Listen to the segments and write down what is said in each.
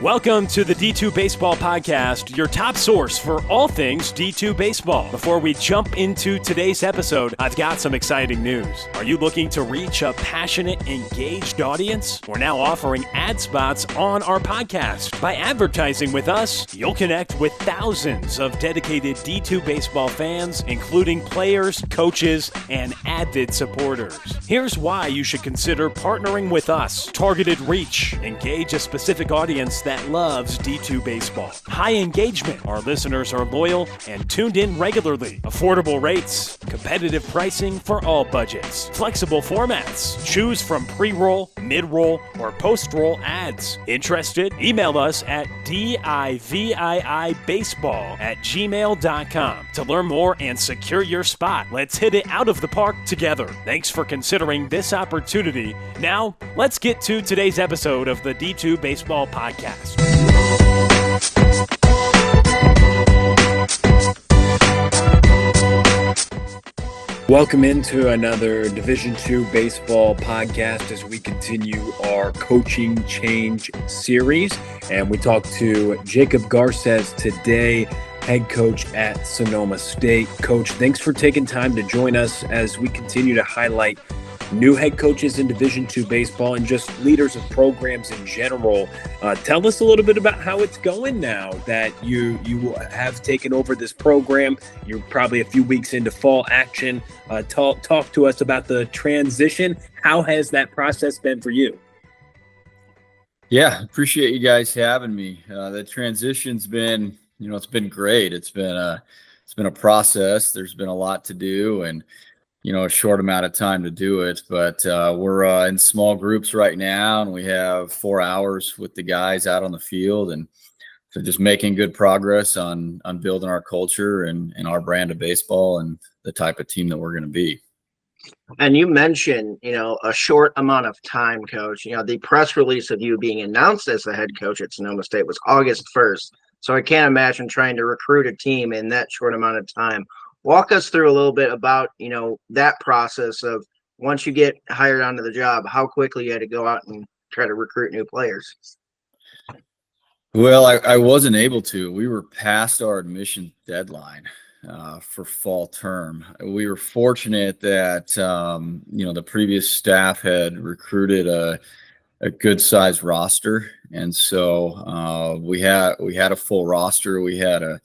Welcome to the D2 Baseball Podcast, your top source for all things D2 Baseball. Before we jump into today's episode, I've got some exciting news. Are you looking to reach a passionate, engaged audience? We're now offering ad spots on our podcast. By advertising with us, you'll connect with thousands of dedicated D2 baseball fans, including players, coaches, and avid supporters. Here's why you should consider partnering with us. Targeted reach. Engage a specific audience that loves D2 baseball. High engagement. Our listeners are loyal and tuned in regularly. Affordable rates. Competitive pricing for all budgets. Flexible formats. Choose from pre-roll, mid-roll, or post-roll ads. Interested? Email us at diviibaseball@gmail.com to learn more and secure your spot. Let's hit it out of the park together. Thanks for considering this opportunity. Now, let's get to today's episode of the D2 Baseball Podcast. Welcome into another Division II Baseball Podcast as we continue our Coaching Change series. And we talk to Jacob Garsez today, head coach at Sonoma State. Coach, thanks for taking time to join us as we continue to highlight new head coaches in Division II baseball and just leaders of programs in general. Tell us a little bit about how it's going now that you have taken over this program. You're probably a few weeks into fall action. Talk to us about the transition. How has that process been for you? Yeah, appreciate you guys having me. The transition's been, it's been great. It's been a process. There's been a lot to do and a short amount of time to do it, but we're in small groups right now, and we have 4 hours with the guys out on the field, and so just making good progress on building our culture and our brand of baseball and the type of team that we're going to be. And you mentioned, a short amount of time, Coach. The press release of you being announced as the head coach at Sonoma State was August 1st, so I can't imagine trying to recruit a team in that short amount of time. Walk us through a little bit about, that process of once you get hired onto the job, how quickly you had to go out and try to recruit new players. Well, I wasn't able to. We were past our admission deadline for fall term. We were fortunate that, the previous staff had recruited a good sized roster. And so we had a full roster. We had a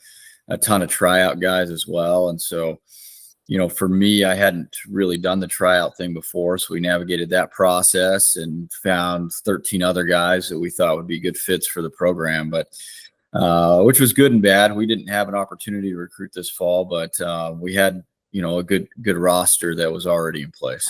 ton of tryout guys as well. And so, for me, I hadn't really done the tryout thing before. So we navigated that process and found 13 other guys that we thought would be good fits for the program, but which was good and bad. We didn't have an opportunity to recruit this fall, but we had, a good roster that was already in place.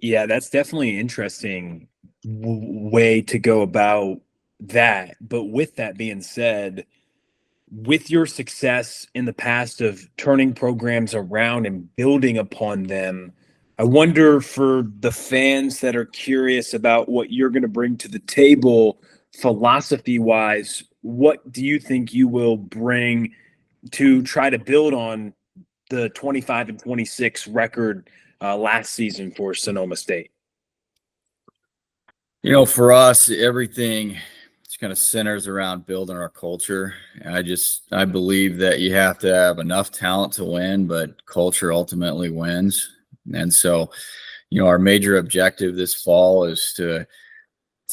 Yeah, that's definitely an interesting way to go about that. But with that being said, with your success in the past of turning programs around and building upon them, I wonder for the fans that are curious about what you're going to bring to the table philosophy-wise, what do you think you will bring to try to build on the 25-26 record last season for Sonoma State? For us, everything kind of centers around building our culture. I believe that you have to have enough talent to win, but culture ultimately wins. And so, our major objective this fall is to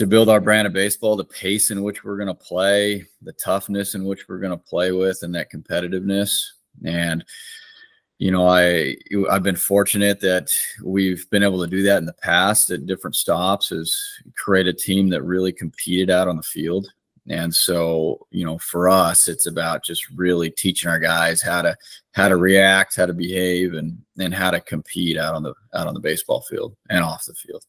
build our brand of baseball, the pace in which we're going to play, the toughness in which we're going to play with, and that competitiveness. And I've been fortunate that we've been able to do that in the past at different stops, is create a team that really competed out on the field. And so, for us, it's about just really teaching our guys how to react, how to behave, and how to compete out on the baseball field and off the field.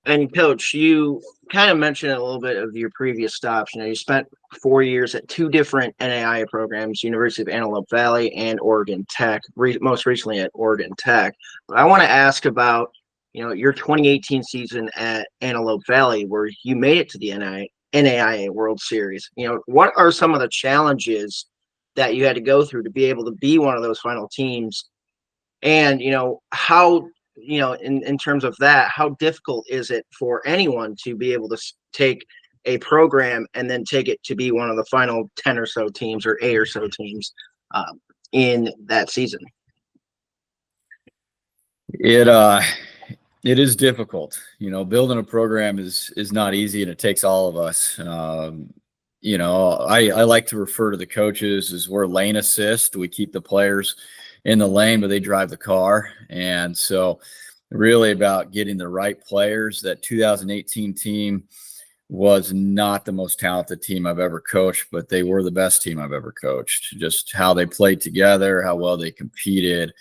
And Coach, you kind of mentioned a little bit of your previous stops. You spent 4 years at two different NAIA programs, University of Antelope Valley and Oregon Tech, most recently at Oregon Tech. But I want to ask about, your 2018 season at Antelope Valley, where you made it to the NAIA World Series. What are some of the challenges that you had to go through to be able to be one of those final teams? And, how in terms of that, how difficult is it for anyone to be able to take a program and then take it to be one of the final 10 or so teams or 8 or so teams in that season? It is difficult. Building a program is not easy, and it takes all of us. I like to refer to the coaches as we're lane assist. We keep the players in the lane, but they drive the car. And so really about getting the right players. That 2018 team was not the most talented team I've ever coached, but they were the best team I've ever coached. Just how they played together, how well they competed,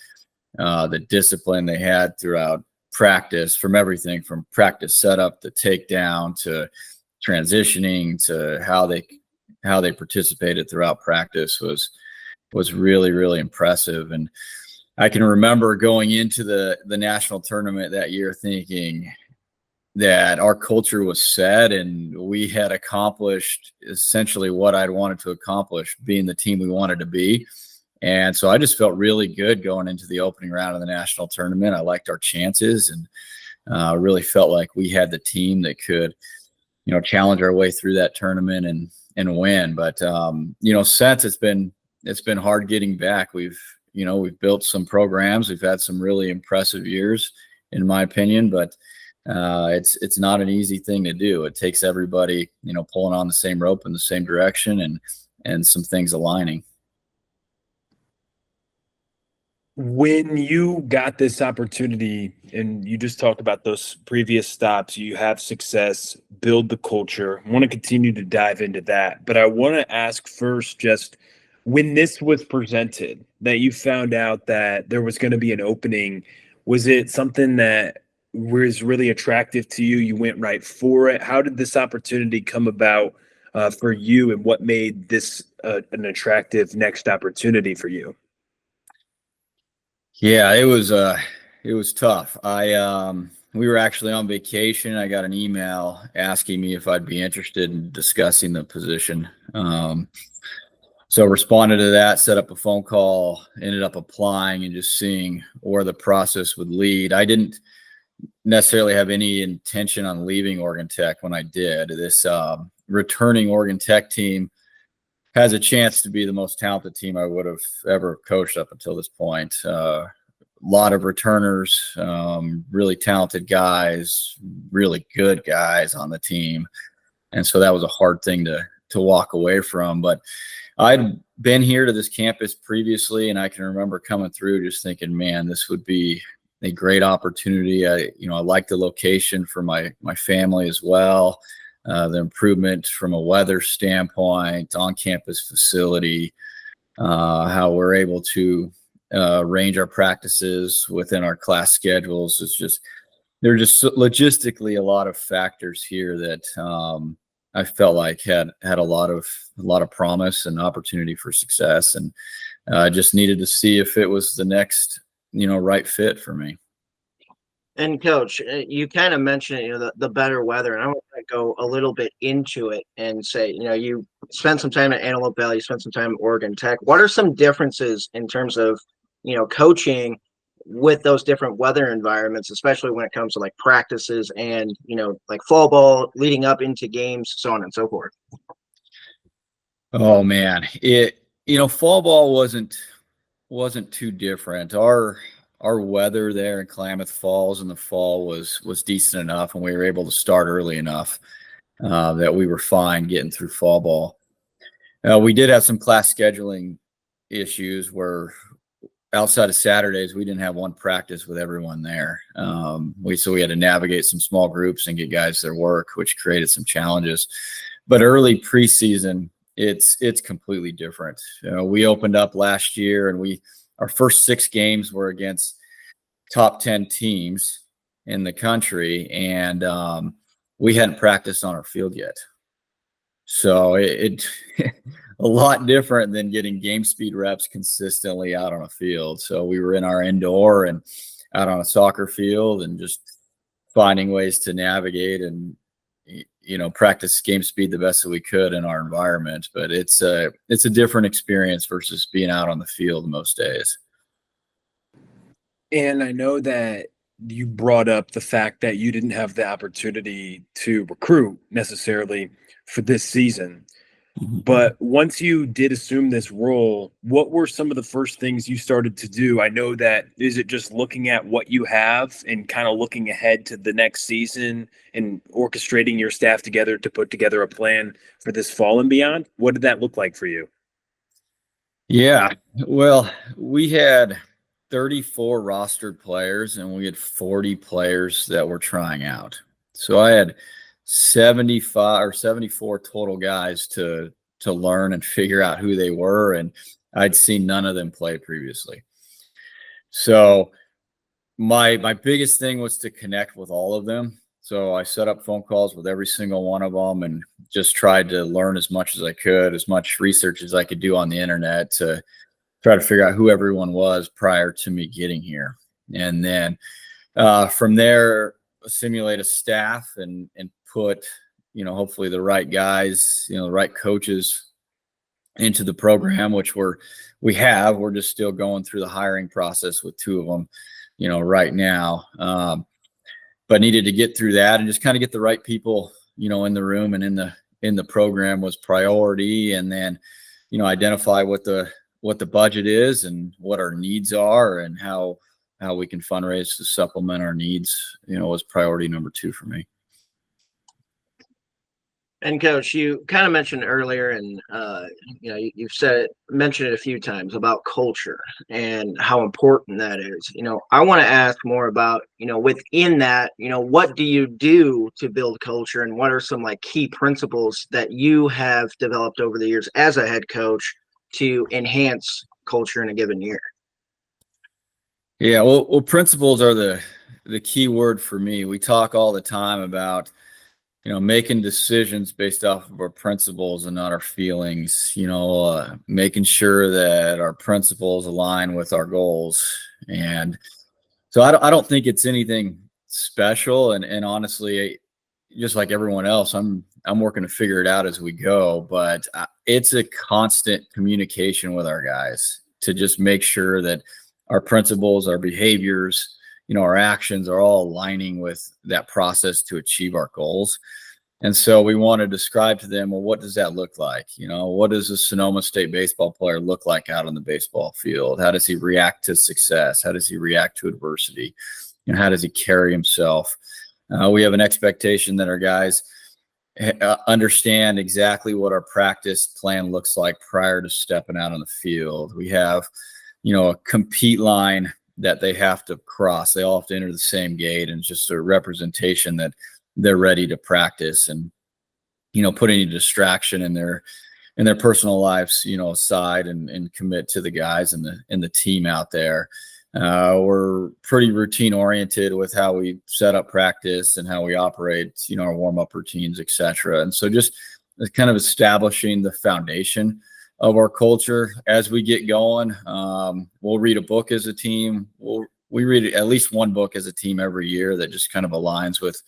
the discipline they had throughout practice, from everything from practice setup to takedown to transitioning to how they participated throughout practice was really, really impressive. And I can remember going into the national tournament that year thinking that our culture was set and we had accomplished essentially what I'd wanted to accomplish, being the team we wanted to be. And so I just felt really good going into the opening round of the national tournament. I liked our chances and really felt like we had the team that could, challenge our way through that tournament and win. But, since it's been hard getting back. We've built some programs. We've had some really impressive years, in my opinion, but it's not an easy thing to do. It takes everybody, pulling on the same rope in the same direction and some things aligning. When you got this opportunity, and you just talked about those previous stops, you have success, build the culture. I want to continue to dive into that, but I want to ask first, just when this was presented, that you found out that there was going to be an opening, was it something that was really attractive to you? You went right for it. How did this opportunity come about for you, and what made this an attractive next opportunity for you? Yeah, it was tough. We were actually on vacation. I got an email asking me if I'd be interested in discussing the position. So responded to that, set up a phone call, ended up applying and just seeing where the process would lead. I didn't necessarily have any intention on leaving Oregon Tech when I did. This returning Oregon Tech team has a chance to be the most talented team I would have ever coached up until this point. A lot of returners, really talented guys, really good guys on the team. And so that was a hard thing to walk away from. But I'd been here to this campus previously, and I can remember coming through just thinking, man, this would be a great opportunity. I like the location for my family as well. The improvement from a weather standpoint, on-campus facility, how we're able to arrange our practices within our class schedules. There are just logistically a lot of factors here that I felt like had a lot of promise and opportunity for success, and I just needed to see if it was the next right fit for me. And Coach, you kind of mentioned, the better weather, and I want to go a little bit into it and say, you spent some time at Antelope Valley, you spent some time at Oregon Tech. What are some differences in terms of, coaching with those different weather environments, especially when it comes to like practices and, like fall ball leading up into games, so on and so forth? Oh man, fall ball wasn't too different. Our weather there in Klamath Falls in the fall was decent enough, and we were able to start early enough that we were fine getting through fall ball. We did have some class scheduling issues where outside of Saturdays, we didn't have one practice with everyone there. So we had to navigate some small groups and get guys their work, which created some challenges. But early preseason, it's completely different. We opened up last year, and our first 6 games were against top 10 teams in the country, and we hadn't practiced on our field yet. So it a lot different than getting game speed reps consistently out on a field. So we were in our indoor and out on a soccer field and just finding ways to navigate and practice game speed the best that we could in our environment. But it's a different experience versus being out on the field most days. And I know that you brought up the fact that you didn't have the opportunity to recruit necessarily for this season. But once you did assume this role, what were some of the first things you started to do? I know that is it just looking at what you have and kind of looking ahead to the next season and orchestrating your staff together to put together a plan for this fall and beyond? What did that look like for you? Yeah, well, we had 34 rostered players and we had 40 players that were trying out. So I had 75 or 74 total guys to learn and figure out who they were, and I'd seen none of them play previously. So my biggest thing was to connect with all of them. So I set up phone calls with every single one of them and just tried to learn as much as I could, as much research as I could do on the internet to try to figure out who everyone was prior to me getting here. And then from there, simulate a staff and put, hopefully the right guys, the right coaches into the program, which we're just still going through the hiring process with two of them, right now. But needed to get through that and just kind of get the right people, in the room and in the program was priority. And then, identify what the budget is and what our needs are and how we can fundraise to supplement our needs, was priority number 2 for me. And Coach, you kind of mentioned earlier, and you've mentioned it a few times about culture and how important that is. I want to ask more about, within that, what do you do to build culture, and what are some key principles that you have developed over the years as a head coach to enhance culture in a given year? Yeah, well, principles are the key word for me. We talk all the time about making decisions based off of our principles and not our feelings, making sure that our principles align with our goals. And so I don't think it's anything special. And honestly, just like everyone else, I'm working to figure it out as we go, but it's a constant communication with our guys to just make sure that our principles, our behaviors, our actions are all aligning with that process to achieve our goals. And so we want to describe to them, well, what does that look like? What does a Sonoma State baseball player look like out on the baseball field? How does he react to success? How does he react to adversity? How does he carry himself? We have an expectation that our guys understand exactly what our practice plan looks like prior to stepping out on the field. We have, a compete line that they have to cross. They all have to enter the same gate, and just a representation that they're ready to practice, and put any distraction in their personal lives aside, and commit to the guys and the team out there. We're pretty routine oriented with how we set up practice and how we operate, our warm-up routines, etc. And so just kind of establishing the foundation of our culture as we get going. We'll read a book as a team. We read at least one book as a team every year that just kind of aligns with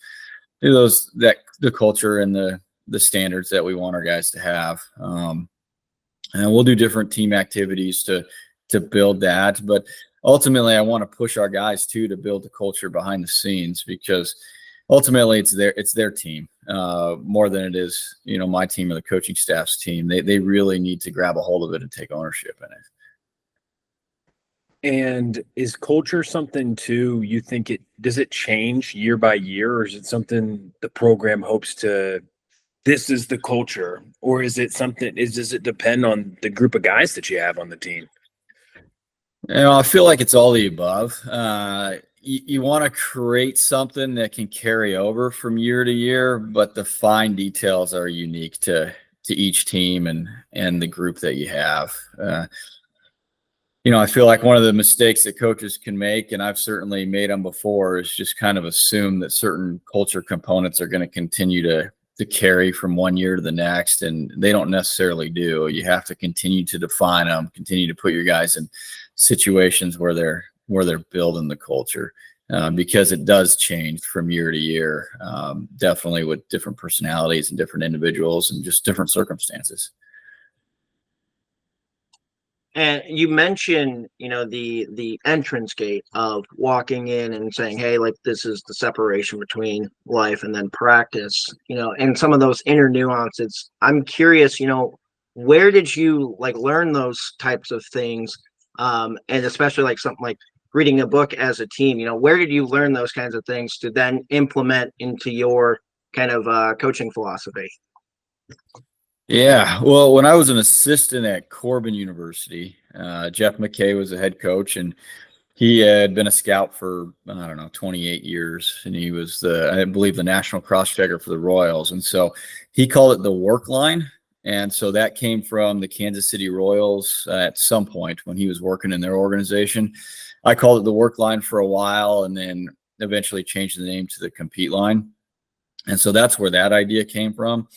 the culture and the standards that we want our guys to have. And we'll do different team activities to build that. But ultimately, I want to push our guys too to build the culture behind the scenes, because ultimately it's their team more than it is, my team or the coaching staff's team. They really need to grab a hold of it and take ownership in it. And is culture something too, you think does it change year by year, or is it something the program hopes to, this is the culture, or is it something, does it depend on the group of guys that you have on the team? I feel like it's all the above. You want to create something that can carry over from year to year, but the fine details are unique to each team and the group that you have. I feel like one of the mistakes that coaches can make, and I've certainly made them before, is just kind of assume that certain culture components are going to continue to carry from one year to the next, and they don't necessarily do. You have to continue to define them, continue to put your guys in situations where they're building the culture, because it does change from year to year, definitely with different personalities and different individuals and just different circumstances. And you mentioned, the entrance gate of walking in and saying, "Hey, like this is the separation between life and then practice," and some of those inner nuances. I'm curious, where did you like learn those types of things, and especially like something like reading a book as a team. Where did you learn those kinds of things to then implement into your kind of coaching philosophy? Yeah, well, when I was an assistant at Corbin University, Jeff McKay was the head coach, and he had been a scout for, I don't know, 28 years, and he was I believe, the national cross checker for the Royals. And so he called it the work line. And so that came from the Kansas City Royals at some point when he was working in their organization. I called it the work line for a while, and then eventually changed the name to the compete line. And so that's where that idea came from.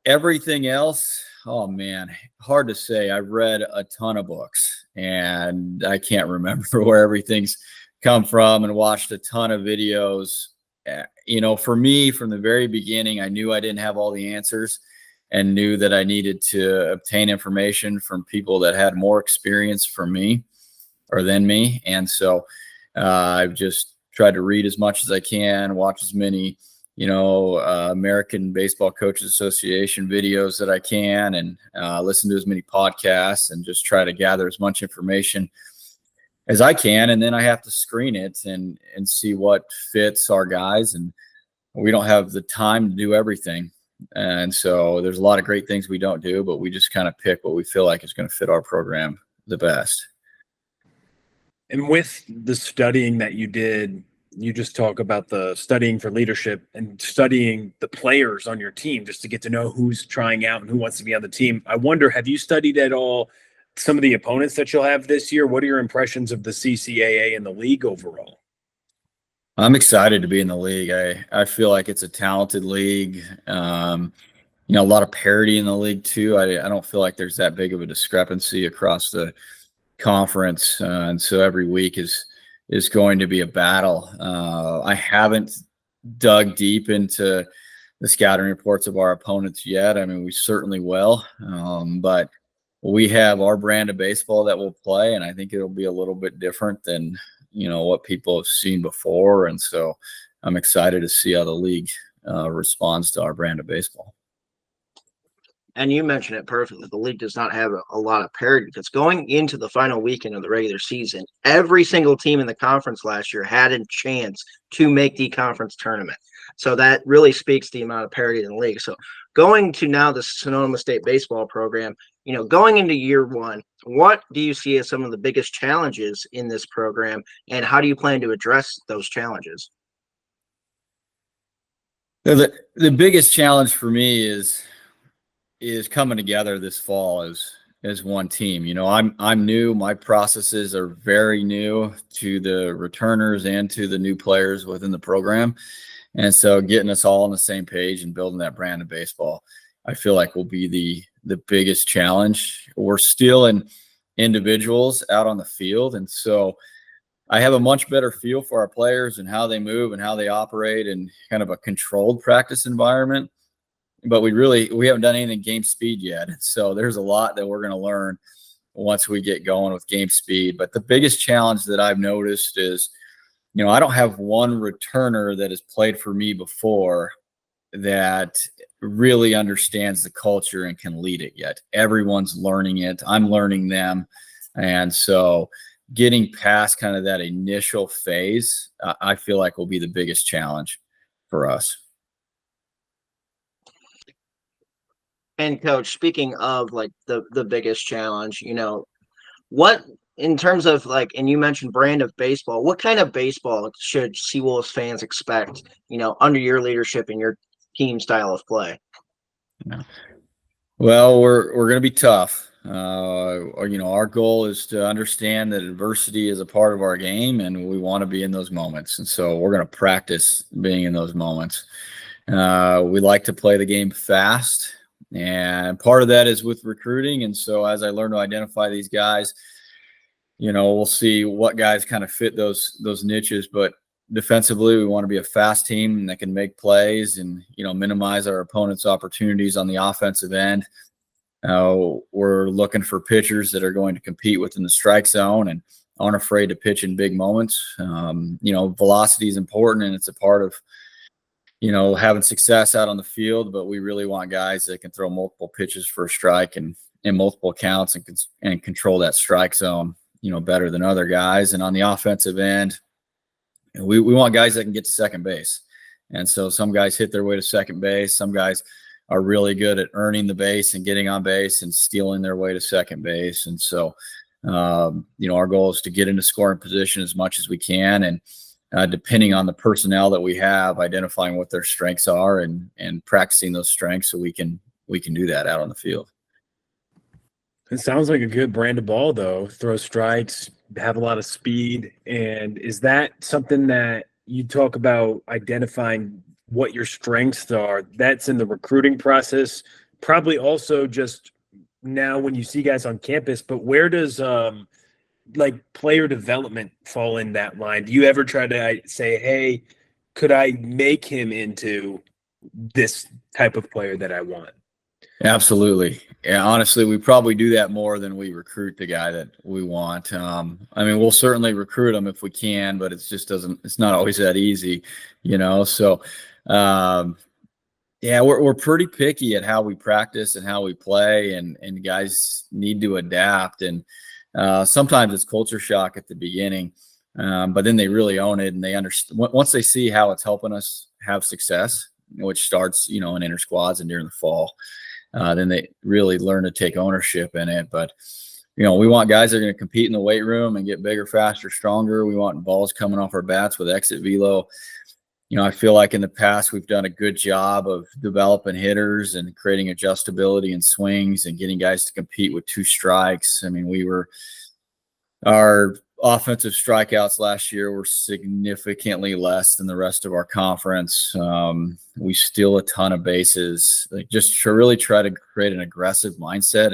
Everything else, oh man, hard to say. I've read a ton of books and I can't remember where everything's come from, and watched a ton of videos. For me, from the very beginning, I knew I didn't have all the answers and knew that I needed to obtain information from people that had more experience than me. And so I've just tried to read as much as I can, watch as many American Baseball Coaches Association videos that I can, and listen to as many podcasts, and just try to gather as much information as I can. And then I have to screen it and see what fits our guys. And we don't have the time to do everything. And so there's a lot of great things we don't do, but we just kind of pick what we feel like is going to fit our program the best. And with the studying that you did, you just talk about the studying for leadership and studying the players on your team just to get to know who's trying out and who wants to be on the team. I wonder, have you studied at all some of the opponents that you'll have this year? What are your impressions of the CCAA and the league overall? I'm excited to be in the league. I feel like it's a talented league. A lot of parity in the league too. I don't feel like there's that big of a discrepancy across the conference. And so every week is going to be a battle. I haven't dug deep into the scouting reports of our opponents yet. I mean, we certainly will, but we have our brand of baseball that we'll play, and I think it'll be a little bit different than what people have seen before. And so I'm excited to see how the league responds to our brand of baseball. And you mentioned it perfectly. The league does not have a lot of parity, because going into the final weekend of the regular season, every single team in the conference last year had a chance to make the conference tournament. So that really speaks to the amount of parity in the league. So going to now the Sonoma State baseball program, going into year one, what do you see as some of the biggest challenges in this program, and how do you plan to address those challenges? The biggest challenge for me is coming together this fall as one team. I'm new. My processes are very new to the returners and to the new players within the program. And so getting us all on the same page and building that brand of baseball, I feel like will be the biggest challenge. We're still in individuals out on the field. And so I have a much better feel for our players and how they move and how they operate in kind of a controlled practice environment. But we haven't done anything game speed yet. So there's a lot that we're going to learn once we get going with game speed. But the biggest challenge that I've noticed is, I don't have one returner that has played for me before that really understands the culture and can lead it yet. Everyone's learning it. I'm learning them. And so getting past kind of that initial phase, I feel like will be the biggest challenge for us. And Coach, speaking of like the biggest challenge, what in terms of like, and you mentioned brand of baseball, what kind of baseball should Seawolves fans expect, under your leadership and your team style of play? Well, we're going to be tough. Our goal is to understand that adversity is a part of our game, and we want to be in those moments. And so we're going to practice being in those moments. We like to play the game fast, and part of that is with recruiting. And so as I learn to identify these guys, we'll see what guys kind of fit those niches. But defensively, we want to be a fast team that can make plays and, minimize our opponent's opportunities on the offensive end. We're looking for pitchers that are going to compete within the strike zone and aren't afraid to pitch in big moments. Velocity is important, and it's a part of, having success out on the field, but we really want guys that can throw multiple pitches for a strike and in multiple counts and control that strike zone, better than other guys. And on the offensive end, we want guys that can get to second base. And so some guys hit their way to second base. Some guys are really good at earning the base and getting on base and stealing their way to second base. And so, our goal is to get into scoring position as much as we can. And depending on the personnel that we have, identifying what their strengths are and practicing those strengths so we can do that out on the field. It sounds like a good brand of ball, though. Throw strikes, have a lot of speed. And is that something that you talk about, identifying what your strengths are? That's in the recruiting process, probably also just now when you see guys on campus. But where does player development fall in that line? Do you ever try to say, hey, could I make him into this type of player that I want? Absolutely. Yeah, honestly, we probably do that more than we recruit the guy that we want. We'll certainly recruit him if we can, but it's not always that easy, So, we're pretty picky at how we practice and how we play, and guys need to adapt. And sometimes it's culture shock at the beginning, but then they really own it and they understand once they see how it's helping us have success, which starts, in inter squads and during the fall. Then they really learn to take ownership in it. But, we want guys that are going to compete in the weight room and get bigger, faster, stronger. We want balls coming off our bats with exit velo. I feel like in the past we've done a good job of developing hitters and creating adjustability and swings and getting guys to compete with two strikes. Our offensive strikeouts last year were significantly less than the rest of our conference. We steal a ton of bases, just to really try to create an aggressive mindset.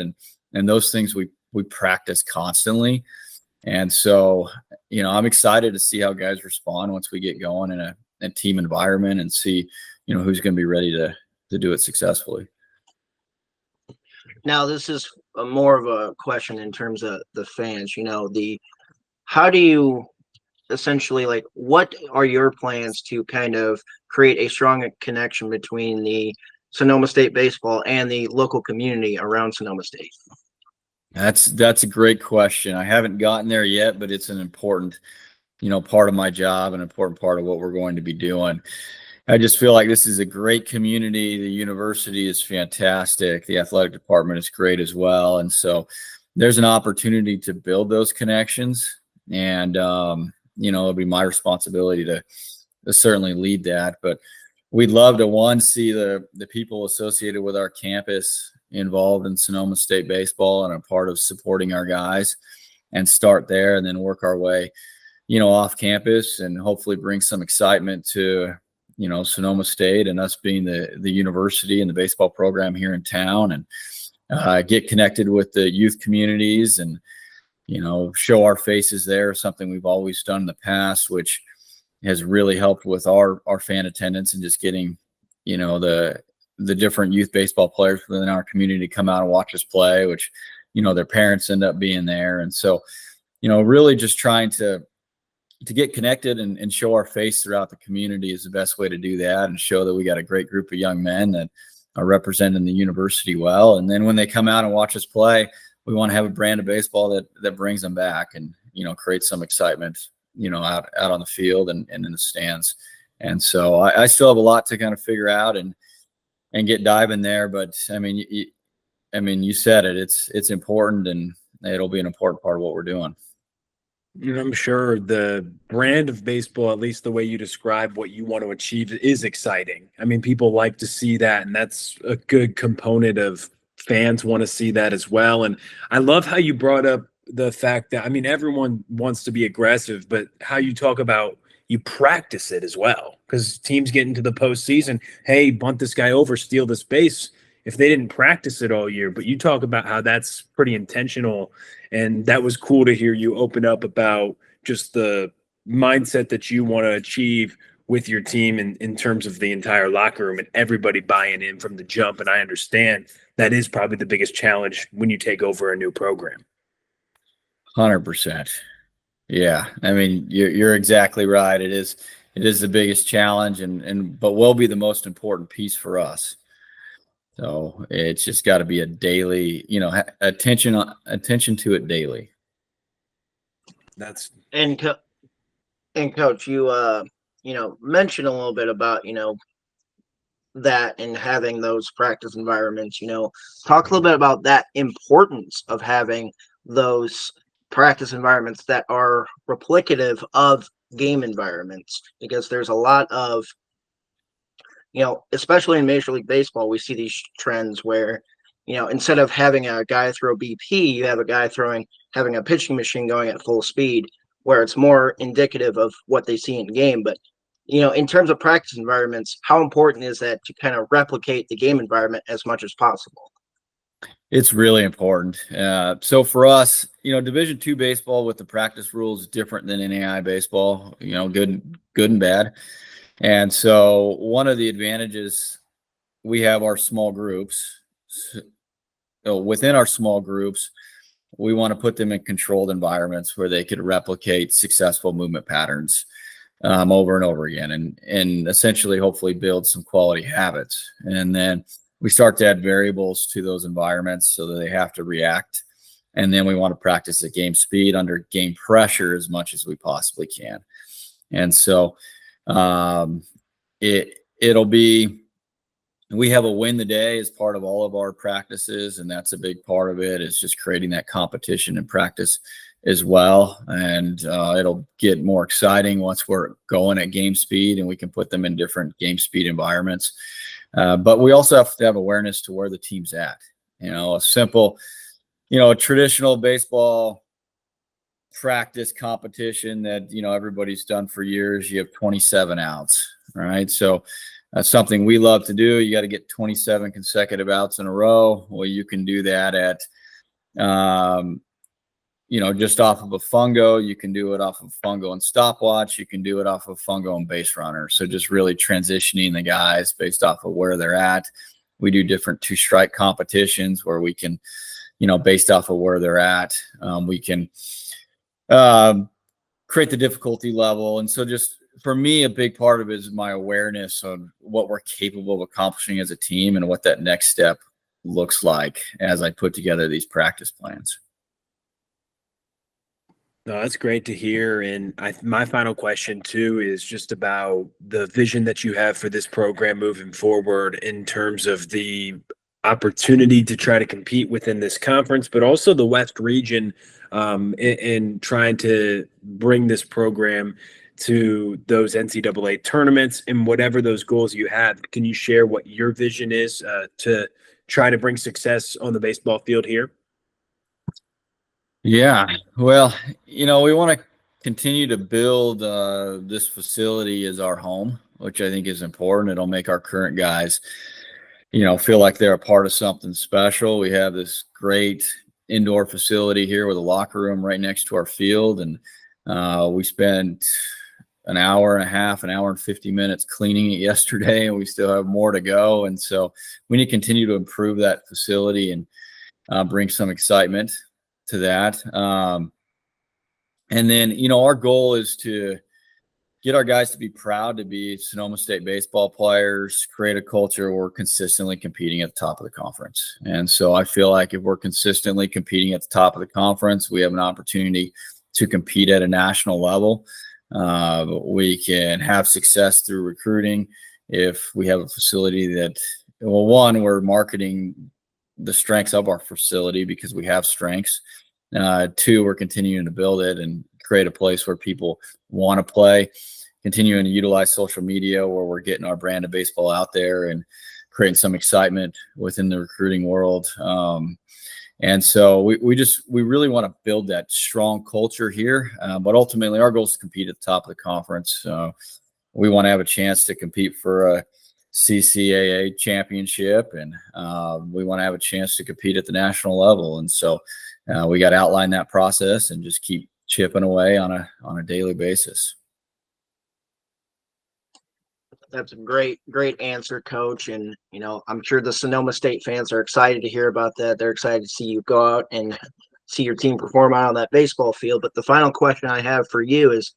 And those things we practice constantly. And so, I'm excited to see how guys respond once we get going in a team environment and see, who's going to be ready to do it successfully. Now, this is more of a question in terms of the fans, how do you essentially, what are your plans to kind of create a strong connection between the Sonoma State baseball and the local community around Sonoma State? That's a great question. I haven't gotten there yet, but it's an important, part of my job, an important part of what we're going to be doing. I just feel like this is a great community. The university is fantastic. The athletic department is great as well. And so there's an opportunity to build those connections. And, it'll be my responsibility to certainly lead that. But we'd love to, see the people associated with our campus involved in Sonoma State baseball and a part of supporting our guys, and start there and then work our way, off campus and hopefully bring some excitement to, Sonoma State and us being the university and the baseball program here in town, and get connected with the youth communities and, show our faces there, something we've always done in the past, which has really helped with our fan attendance and just getting, the different youth baseball players within our community to come out and watch us play, which, their parents end up being there. And so, really just trying to get connected and show our face throughout the community is the best way to do that, and show that we got a great group of young men that are representing the university well. And then when they come out and watch us play, we want to have a brand of baseball that brings them back and, creates some excitement, out on the field and in the stands. And so I still have a lot to kind of figure out and get diving there. But you said it, it's important, and it'll be an important part of what we're doing. I'm sure the brand of baseball, at least the way you describe what you want to achieve, is exciting. People like to see that, and that's a good component of fans want to see that as well. And I love how you brought up the fact that, everyone wants to be aggressive, but how you talk about you practice it as well, because teams get into the postseason, hey, bunt this guy over, steal this base, if they didn't practice it all year. But you talk about how that's pretty intentional. And that was cool to hear you open up about just the mindset that you want to achieve with your team in terms of the entire locker room and everybody buying in from the jump. And I understand that is probably the biggest challenge when you take over a new program. 100%. Yeah. I mean, you're exactly right. It is the biggest challenge but will be the most important piece for us. So it's just got to be a daily, attention to it daily. That's And coach, you mentioned a little bit about that and having those practice environments. Talk a little bit about that importance of having those practice environments that are replicative of game environments, because there's a lot of especially in Major League Baseball, we see these trends where, instead of having a guy throw BP, you have a guy having a pitching machine going at full speed, where it's more indicative of what they see in game. But, in terms of practice environments, how important is that to kind of replicate the game environment as much as possible? It's really important. So for us, Division II baseball with the practice rules is different than NAI baseball, good and bad. And so one of the advantages, we have our small groups. So within our small groups, we want to put them in controlled environments where they could replicate successful movement patterns over and over again, and essentially hopefully build some quality habits. And then we start to add variables to those environments so that they have to react. And then we want to practice at game speed under game pressure as much as we possibly can. And so it'll be, we have a win the day as part of all of our practices, and that's a big part of it, is just creating that competition in practice as well. And it'll get more exciting once we're going at game speed and we can put them in different game speed environments. But we also have to have awareness to where the team's at. A simple, a traditional baseball practice competition that everybody's done for years, you have 27 outs, right? So that's something we love to do. You got to get 27 consecutive outs in a row. Well, you can do that at just off of a fungo. You can do it off of fungo and stopwatch. You can do it off of fungo and base runner. So just really transitioning the guys based off of where they're at. We do different 2-strike competitions where we can, based off of where they're at, we can create the difficulty level. And so just for me, a big part of it is my awareness of what we're capable of accomplishing as a team and what that next step looks like as I put together these practice plans. No, that's great to hear. And my final question too is just about the vision that you have for this program moving forward in terms of the opportunity to try to compete within this conference, but also the West region, in trying to bring this program to those NCAA tournaments and whatever those goals you have. Can you share what your vision is to try to bring success on the baseball field here? Yeah, well, we want to continue to build this facility as our home, which I think is important. It'll make our current guys, feel like they're a part of something special. We have this great indoor facility here with a locker room right next to our field. And we spent an hour and a half, an hour and 50 minutes cleaning it yesterday, and we still have more to go. And so we need to continue to improve that facility and bring some excitement to that. And then, our goal is to get our guys to be proud to be Sonoma State baseball players, create a culture where we're consistently competing at the top of the conference. And so I feel like if we're consistently competing at the top of the conference, we have an opportunity to compete at a national level. We can have success through recruiting if we have a facility that, well, one, we're marketing the strengths of our facility because we have strengths. Two, we're continuing to build it and create a place where people want to play, continuing to utilize social media where we're getting our brand of baseball out there and creating some excitement within the recruiting world. And so we really want to build that strong culture here. But ultimately, our goal is to compete at the top of the conference. We want to have a chance to compete for a CCAA championship, and we want to have a chance to compete at the national level. And so we got to outline that process and just keep chipping away on a daily basis. That's a great answer, Coach. And, I'm sure the Sonoma State fans are excited to hear about that. They're excited to see you go out and see your team perform out on that baseball field. But the final question I have for you is,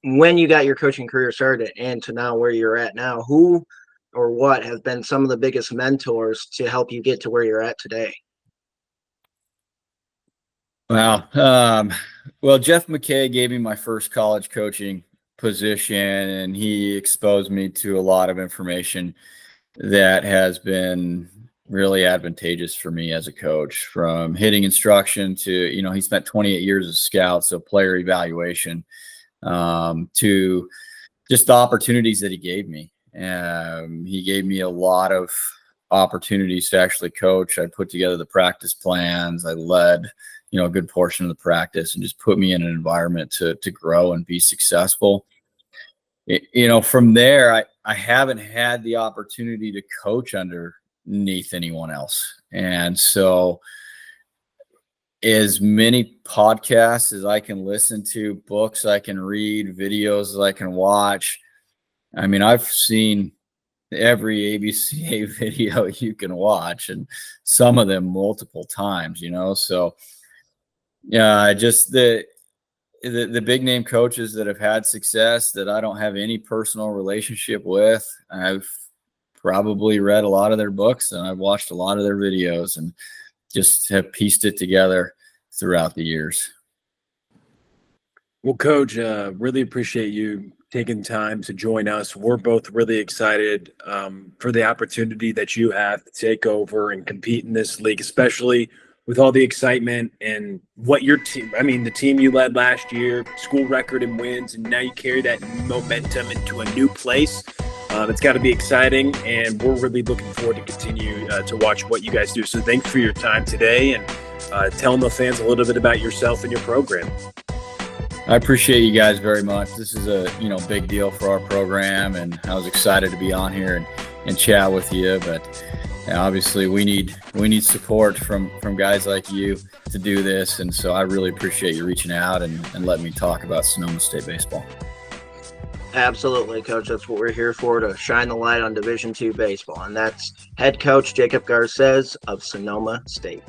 when you got your coaching career started and to now where you're at now, who or what have been some of the biggest mentors to help you get to where you're at today? Wow. Well, Jeff McKay gave me my first college coaching position, and he exposed me to a lot of information that has been really advantageous for me as a coach, from hitting instruction to, he spent 28 years as a scout, so player evaluation, to just the opportunities that he gave me. He gave me a lot of opportunities to actually coach. I put together the practice plans. I led, a good portion of the practice, and just put me in an environment to grow and be successful. From there, I haven't had the opportunity to coach underneath anyone else. And so as many podcasts as I can listen to, books I can read, videos as I can watch. I mean, I've seen every ABCA video you can watch, and some of them multiple times, so yeah, just the big name coaches that have had success that I don't have any personal relationship with. I've probably read a lot of their books, and I've watched a lot of their videos, and just have pieced it together throughout the years. Well, Coach, really appreciate you taking time to join us. We're both really excited for the opportunity that you have to take over and compete in this league, especially with all the excitement and what your team, the team you led last year, school record in wins, and now you carry that momentum into a new place. It's got to be exciting, and we're really looking forward to continue to watch what you guys do. So thanks for your time today, and telling the fans a little bit about yourself and your program. I appreciate you guys very much. This is a big deal for our program, and I was excited to be on here and chat with you. But obviously, we need support from guys like you to do this, and so I really appreciate you reaching out and letting me talk about Sonoma State baseball. Absolutely, Coach. That's what we're here for, to shine the light on Division II baseball, and that's head coach Jacob Garsez of Sonoma State.